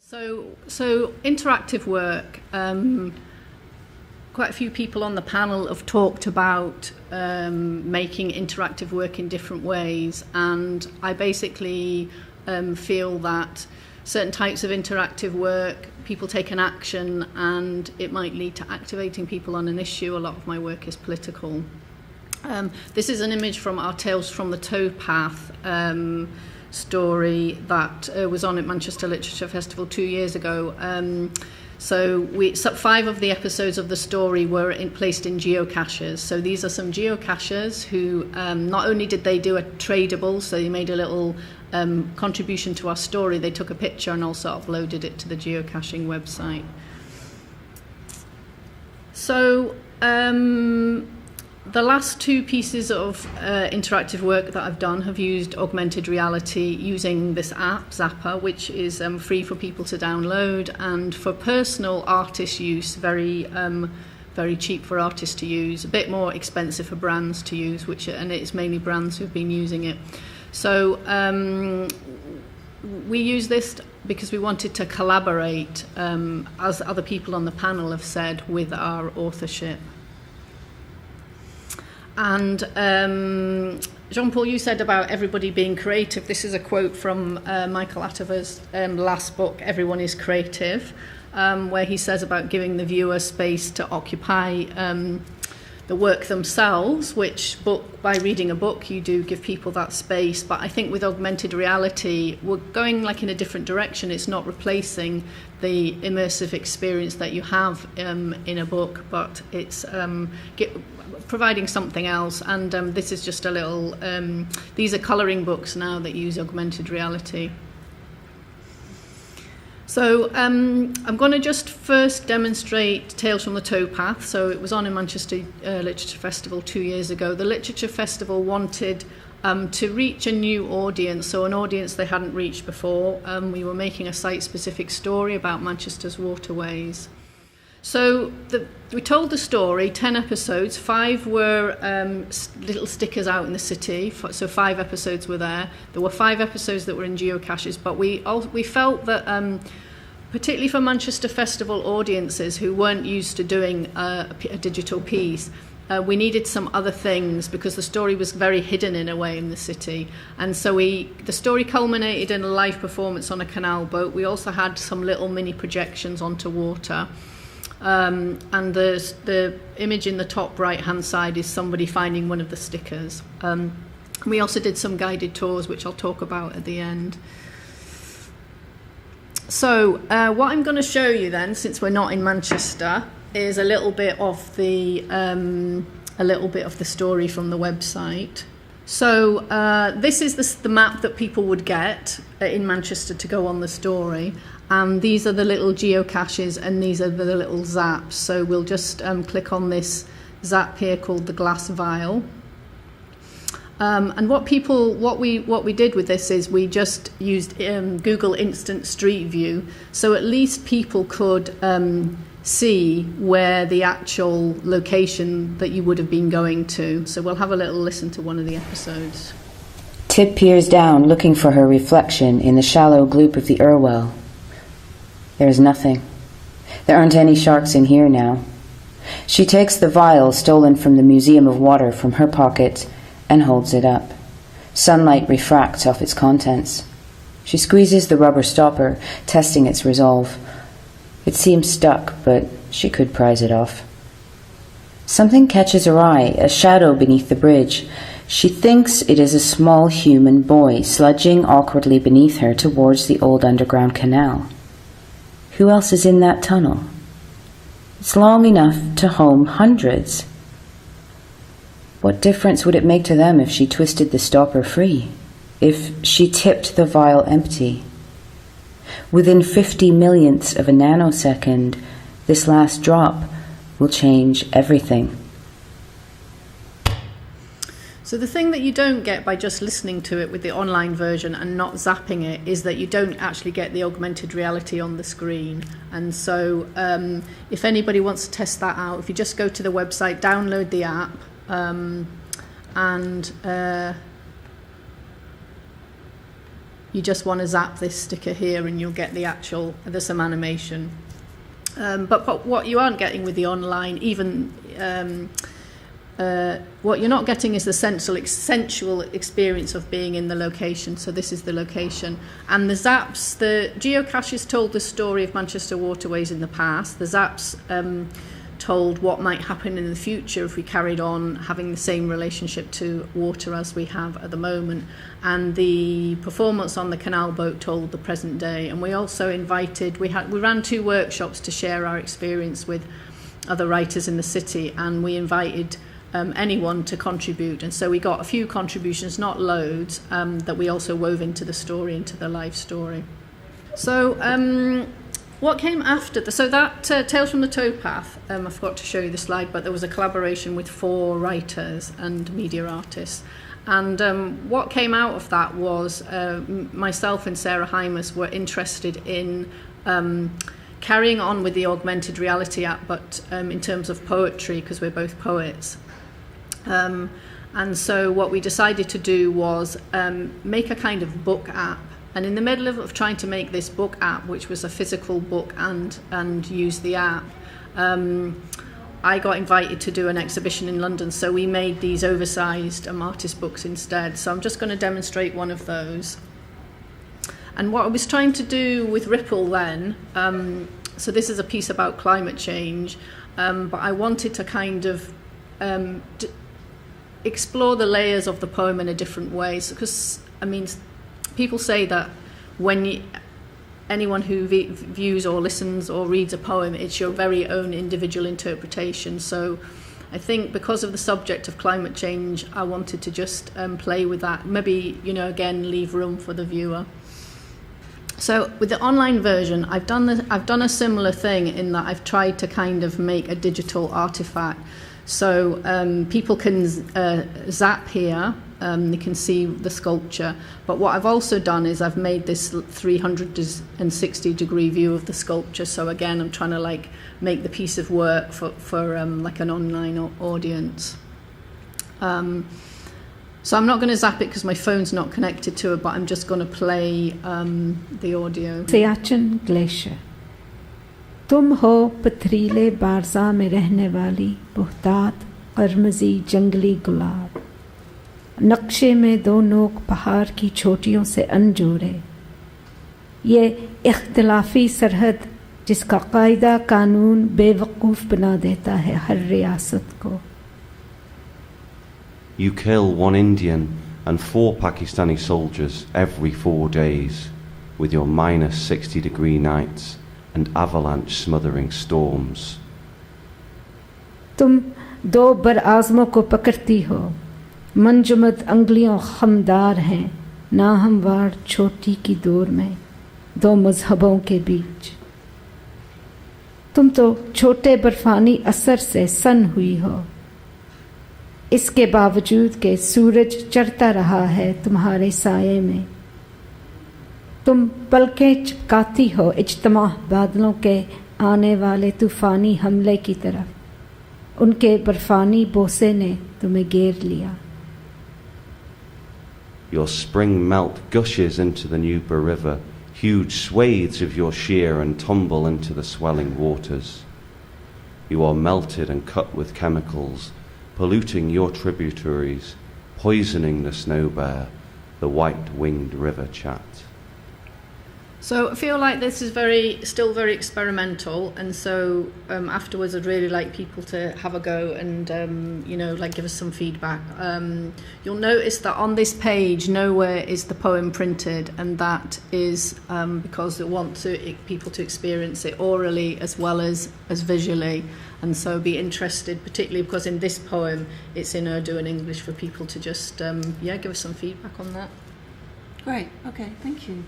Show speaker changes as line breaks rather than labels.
So interactive work, quite a few people on the panel have talked about making interactive work in different ways, and I basically feel that certain types of interactive work, people take an action and it might lead to activating people on an issue. A lot of my work is political. This is an image from our Tales from the Towpath story that was on at Manchester Literature Festival 2 years ago. So 5 of the episodes of the story were placed in geocaches. So these are some geocachers who not only did they do a tradable, so they made a little contribution to our story, they took a picture and also uploaded it to the geocaching website. So the last 2 pieces of interactive work that I've done have used augmented reality using this app, Zapper, which is free for people to download, and for personal artist use, very cheap for artists to use, a bit more expensive for brands to use, and it's mainly brands who've been using it. So we use this because we wanted to collaborate, as other people on the panel have said, with our authorship. And Jean-Paul, you said about everybody being creative. This is a quote from Michael Atterver's last book, Everyone is Creative, where he says about giving the viewer space to occupy the work themselves, which by reading a book you do give people that space. But I think with augmented reality we're going like in a different direction. It's not replacing the immersive experience that you have in a book, but it's providing something else. And this is just a little these are colouring books now that use augmented reality. So I'm going to just first demonstrate Tales from the Towpath. So it was on in Manchester Literature Festival 2 years ago. The Literature Festival wanted to reach a new audience, so an audience they hadn't reached before. We were making a site-specific story about Manchester's waterways. So we told the story, 10 episodes, 5 were little stickers out in the city, so 5 episodes were there. There were 5 episodes that were in geocaches, but we felt that particularly for Manchester Festival audiences who weren't used to doing a digital piece, we needed some other things because the story was very hidden in a way in the city. And so the story culminated in a live performance on a canal boat. We also had some little mini projections onto water. And the image in the top right-hand side is somebody finding one of the stickers. We also did some guided tours, which I'll talk about at the end. So what I'm going to show you then, since we're not in Manchester, is a little bit of the story from the website. So this is the map that people would get in Manchester to go on the story. And these are the little geocaches, and these are the little zaps. So we'll just click on this zap here called the glass vial. And what we did with this is we just used Google Instant Street View, so at least people could see where the actual location that you would have been going to. So we'll have a little listen to one of the episodes.
Tib peers down, looking for her reflection in the shallow gloop of the Irwell. There is nothing. There aren't any sharks in here now. She takes the vial stolen from the Museum of Water from her pocket and holds it up. Sunlight refracts off its contents. She squeezes the rubber stopper, testing its resolve. It seems stuck, but she could prise it off. Something catches her eye, a shadow beneath the bridge. She thinks it is a small human boy sludging awkwardly beneath her towards the old underground canal. Who else is in that tunnel? It's long enough to home hundreds. What difference would it make to them if she twisted the stopper free? If she tipped the vial empty? Within 50 millionths of a nanosecond, this last drop will change everything.
So the thing that you don't get by just listening to it with the online version and not zapping it is that you don't actually get the augmented reality on the screen. And so if anybody wants to test that out, if you just go to the website, download the app, you just want to zap this sticker here and you'll get there's some animation. But what you aren't getting with the online, what you're not getting is the sensual experience of being in the location. So this is the location. And the zaps, the geocaches told the story of Manchester waterways in the past. The zaps told what might happen in the future if we carried on having the same relationship to water as we have at the moment. And the performance on the canal boat told the present day. And we also we ran 2 workshops to share our experience with other writers in the city, and we invited anyone to contribute, and so we got a few contributions, not loads, that we also wove into the story, into the life story. So what came after that Tales from the Towpath, I forgot to show you the slide, but there was a collaboration with 4 writers and media artists, and what came out of that was myself and Sarah Hymas were interested in carrying on with the augmented reality app, but in terms of poetry, because we're both poets. And so what we decided to do was make a kind of book app. And in the middle of trying to make this book app, which was a physical book and use the app, I got invited to do an exhibition in London. So we made these oversized artist books instead. So I'm just going to demonstrate one of those. And what I was trying to do with Ripple then, so this is a piece about climate change, but I wanted to kind of explore the layers of the poem in a different way. Because, people say that when anyone who views or listens or reads a poem, it's your very own individual interpretation. So I think because of the subject of climate change, I wanted to just play with that. Maybe, again, leave room for the viewer. So with the online version, I've done a similar thing in that I've tried to kind of make a digital artifact. So people can zap here, they can see the sculpture. But what I've also done is I've made this 360-degree view of the sculpture. So again, I'm trying to make the piece of work for an online audience. So I'm not going to zap it because my phone's not connected to it, but I'm just going to play the audio.
Siachen Glacier. तुम हो पथरीले Barça में रहने वाली बहुतात कर्मजी जंगली गुलाब, नक्शे में 2 नोक पहाड़ की छोटियों से अनजोड़े, ये इख्तिलाफी सरहद जिसका कायदा कानून बेवकूफ़ बना देता है हर रियासत को.
You kill 1 Indian and 4 Pakistani soldiers every 4 days with your -60-degree nights and avalanche smothering storms.
तुम 2 बरआज़मों को पकड़ती हो, मंजुमद अंगलियों खमदार हैं, ना हमवार छोटी की दौर में 2 मजहबों के बीच. तुम तो छोटे बर्फानी असर से सन हुई हो, इसके बावजूद के सूरज चढ़ता रहा है तुम्हारे साये में. तुम पलकें चिपकाती हो इज्तिमा बादलों के आने वाले तूफानी हमले की तरफ, उनके बर्फानी बोसे ने तुम्हें घेर लिया.
Your spring melt gushes into the Newber River, huge swathes of your sheer and tumble into the swelling waters. You are melted and cut with chemicals, polluting your tributaries, poisoning the snow bear, the white-winged river chat.
So I feel like this is still very experimental, and so afterwards I'd really like people to have a go and give us some feedback. You'll notice that on this page nowhere is the poem printed, and that is because they want people to experience it orally as well as visually, and so be interested, particularly because in this poem it's in Urdu and English, for people to just give us some feedback on that.
Great, okay, thank you.